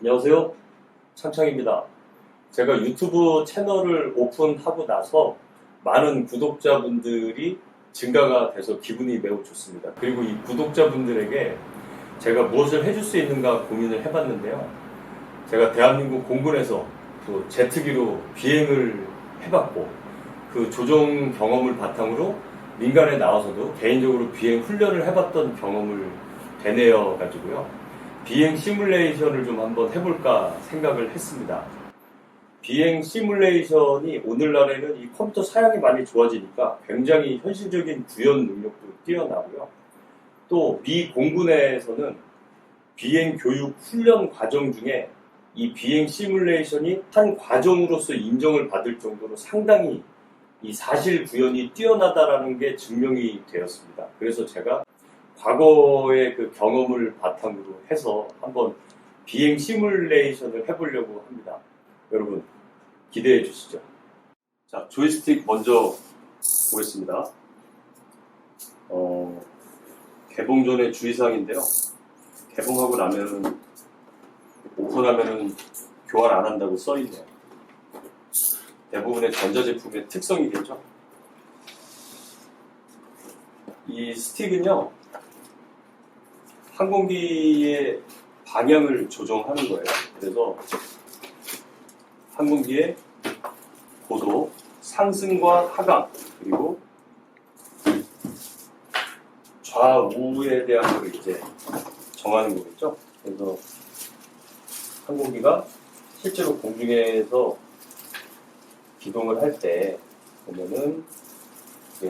안녕하세요. 창창입니다. 제가 유튜브 채널을 오픈하고 나서 많은 구독자분들이 증가가 돼서 기분이 매우 좋습니다. 그리고 이 구독자분들에게 제가 무엇을 해줄 수 있는가 고민을 해봤는데요. 제가 대한민국 공군에서 또 제트기로 비행을 해봤고 그 조종 경험을 바탕으로 민간에 나와서도 개인적으로 비행 훈련을 해봤던 경험을 되뇌어 가지고요. 비행 시뮬레이션을 좀 한번 해볼까 생각을 했습니다. 비행 시뮬레이션이 오늘날에는 이 컴퓨터 사양이 많이 좋아지니까 굉장히 현실적인 구현 능력도 뛰어나고요. 또 미 공군에서는 비행 교육 훈련 과정 중에 이 비행 시뮬레이션이 한 과정으로서 인정을 받을 정도로 상당히 이 사실 구현이 뛰어나다라는 게 증명이 되었습니다. 그래서 제가 과거의 그 경험을 바탕으로 해서 한번 비행 시뮬레이션을 해보려고 합니다. 여러분 기대해 주시죠. 자, 조이스틱 먼저 보겠습니다. 개봉 전에 주의사항인데요. 개봉하고 나면은 오픈하면은 교환 안 한다고 써있네요. 대부분의 전자제품의 특성이겠죠. 이 스틱은요, 항공기의 방향을 조정하는 거예요. 그래서 항공기의 고도, 상승과 하강, 그리고 좌우에 대한 걸 이제 정하는 거겠죠. 그래서 항공기가 실제로 공중에서 기동을 할 때 보면은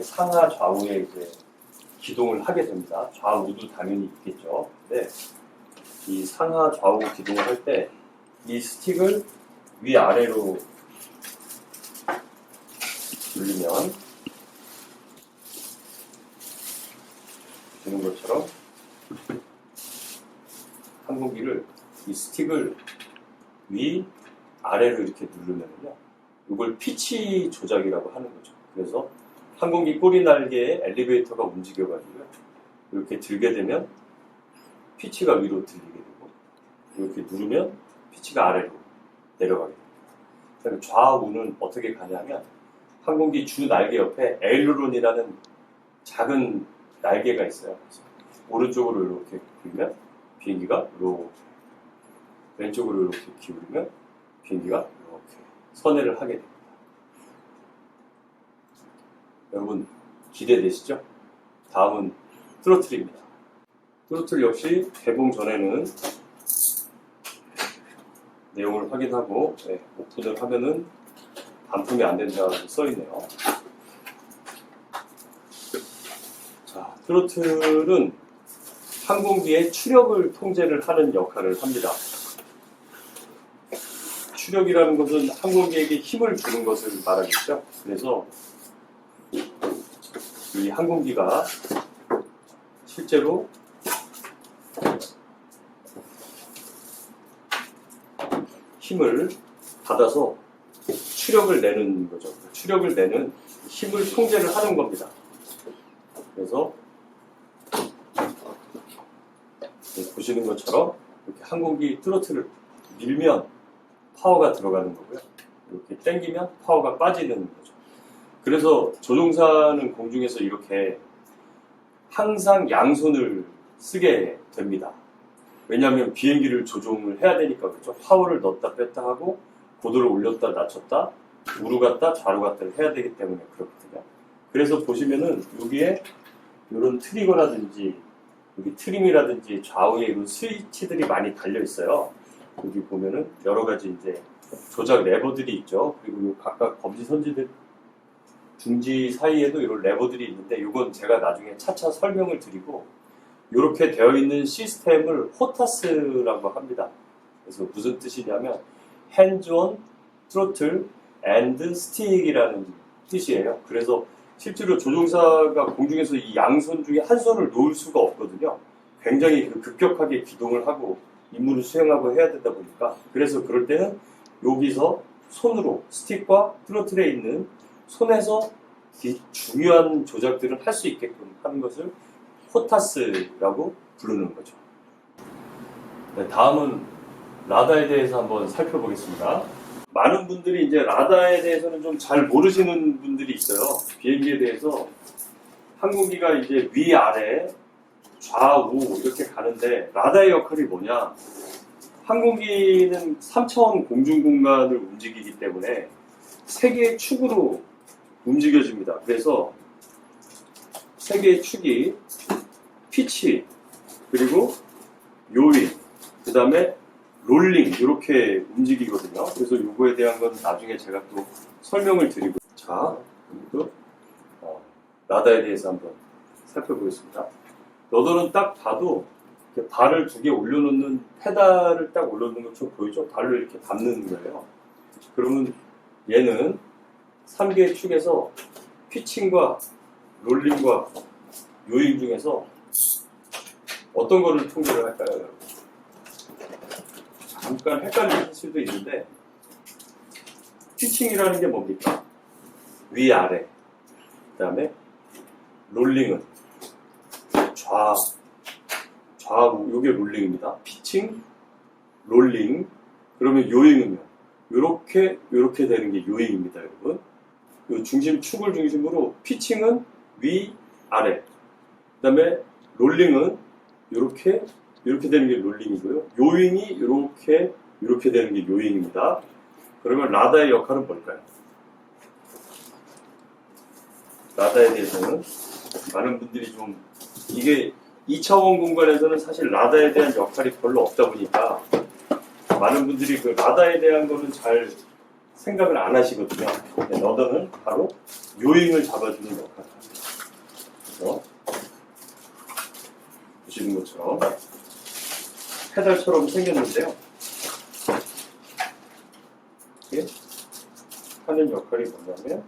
상하 좌우에 이제 기동을 하게 됩니다. 좌우도 당연히 있겠죠. 근데 이 상하 좌우 기동을 할 때 이 스틱을 위아래로 돌리면 보는 것처럼 항공기를 이 스틱을 위아래로 이렇게 누르면요. 이걸 피치 조작이라고 하는 거죠. 그래서 항공기 꼬리 날개에 엘리베이터가 움직여가지고요. 이렇게 들게 되면 피치가 위로 들리게 되고, 이렇게 누르면 피치가 아래로 내려가게 됩니다. 그다음에 좌우는 어떻게 가냐면 항공기 주 날개 옆에 에일론이라는 작은 날개가 있어요. 그래서 오른쪽으로 이렇게 굴리면 비행기가 이렇게, 왼쪽으로 이렇게 기울이면 비행기가 이렇게 선회를 하게 됩니다. 여러분 기대되시죠? 다음은 트로틀입니다. 트로틀 역시 개봉 전에는 내용을 확인하고 오픈을 하면은 반품이 안 된다고 써있네요. 자, 트로틀은 항공기의 추력을 통제를 하는 역할을 합니다. 추력이라는 것은 항공기에게 힘을 주는 것을 말하겠죠. 그래서 이 항공기가 실제로 힘을 받아서 추력을 내는 거죠. 추력을 내는 힘을 통제를 하는 겁니다. 그래서 보시는 것처럼 이렇게 항공기 트로틀을 밀면 파워가 들어가는 거고요. 이렇게 당기면 파워가 빠지는 거죠. 그래서 조종사는 공중에서 이렇게 항상 양손을 쓰게 됩니다. 왜냐하면 비행기를 조종을 해야 되니까 그렇죠. 파워를 넣었다 뺐다 하고 고도를 올렸다 낮췄다 우로 갔다 좌로 갔다를 해야 되기 때문에 그렇거든요. 그래서 보시면은 여기에 이런 트리거라든지 여기 트림이라든지 좌우에 이런 스위치들이 많이 달려 있어요. 여기 보면은 여러 가지 이제 조작 레버들이 있죠. 그리고 각각 검지 선지들 중지 사이에도 이런 레버들이 있는데 이건 제가 나중에 차차 설명을 드리고 이렇게 되어 있는 시스템을 호타스라고 합니다. 그래서 무슨 뜻이냐면 Hands on Throttle and Stick이라는 뜻이에요. 그래서 실제로 조종사가 공중에서 이 양손 중에 한 손을 놓을 수가 없거든요. 굉장히 급격하게 기동을 하고 임무를 수행하고 해야 되다 보니까 그래서 그럴 때는 여기서 손으로 스틱과 트로틀에 있는 손에서 중요한 조작들을 할 수 있게끔 하는 것을 호타스라고 부르는 거죠. 네, 다음은 라다에 대해서 한번 살펴보겠습니다. 많은 분들이 이제 라다에 대해서는 좀 잘 모르시는 분들이 있어요. 비행기에 대해서 항공기가 이제 위아래 좌우 이렇게 가는데 라다의 역할이 뭐냐? 항공기는 3차원 공중 공간을 움직이기 때문에 세 개의 축으로 움직여집니다. 그래서 세 개의 축이 피치, 그리고 요인, 그 다음에 롤링 이렇게 움직이거든요. 그래서 요거에 대한 건 나중에 제가 또 설명을 드리고, 자, 그리고 라다에 대해서 한번 살펴보겠습니다. 너들은 딱 봐도 이렇게 발을 두 개 올려놓는, 페달을 딱 올려놓는 것처럼 보이죠? 발로 이렇게 밟는 거예요. 그러면 얘는 3개의 축에서 피칭과 롤링과 요인 중에서 어떤 거를 통제를 할까요? 잠깐 헷갈릴 수도 있는데, 피칭이라는 게 뭡니까? 위아래. 그 다음에 롤링은 좌우, 요게 롤링입니다. 피칭, 롤링. 그러면 요잉은요? 요렇게 되는 게 요잉입니다, 여러분. 요 중심, 축을 중심으로 피칭은 위, 아래. 그 다음에 롤링은 요렇게 되는 게 롤링이고요. 요잉이 요렇게 되는 게 요잉입니다. 그러면 라다의 역할은 뭘까요? 라다에 대해서는 많은 분들이 좀, 이게 2차원 공간에서는 사실 라다에 대한 역할이 별로 없다 보니까 많은 분들이 그 라다에 대한 거는 잘 생각을 안 하시거든요. 러더는 바로 요잉을 잡아주는 역할을 합니다. 그래서 보시는 것처럼 페달처럼 생겼는데요. 이게 하는 역할이 뭐냐면,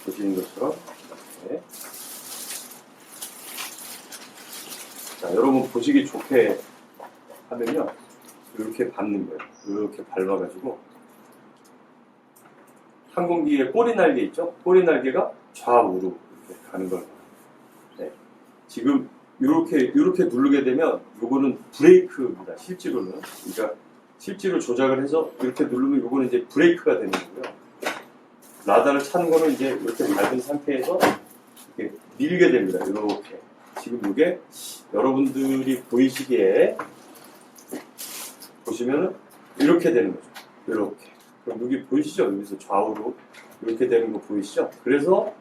보시는 것처럼 이렇게. 자, 여러분 보시기 좋게 하면요, 이렇게 밟는 거예요. 이렇게 밟아가지고 항공기의 꼬리 날개 있죠? 꼬리 날개가 좌우로 이렇게 가는 걸. 네. 지금 이렇게 누르게 되면 요거는 브레이크입니다. 실제로는. 그러니까 실제로 조작을 해서 이렇게 누르면 요거는 이제 브레이크가 되는 거고요. 라다를 차는 거는 이제 이렇게 밟은 상태에서 이렇게 밀게 됩니다. 이렇게. 지금 이게 여러분들이 보이시기에 보시면은 이렇게 되는 거죠. 이렇게. 그럼 여기 보이시죠? 여기서 좌우로 이렇게 되는 거 보이시죠? 그래서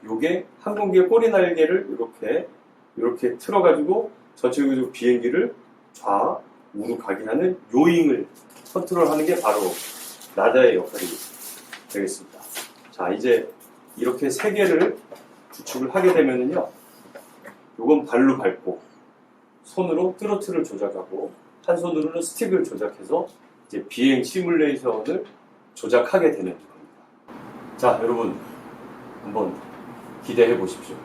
요게 항공기의 꼬리 날개를 이렇게 틀어가지고 전체적으로 비행기를 좌우로 가게 하는 요잉을 컨트롤하는 게 바로 라다의 역할이 되겠습니다. 자, 이제 이렇게 세 개를 구축을 하게 되면은요, 요건 발로 밟고 손으로 트로트를 조작하고 한 손으로는 스틱을 조작해서 이제 비행 시뮬레이션을 조작하게 되는 겁니다. 자, 여러분 한번 기대해 보십시오.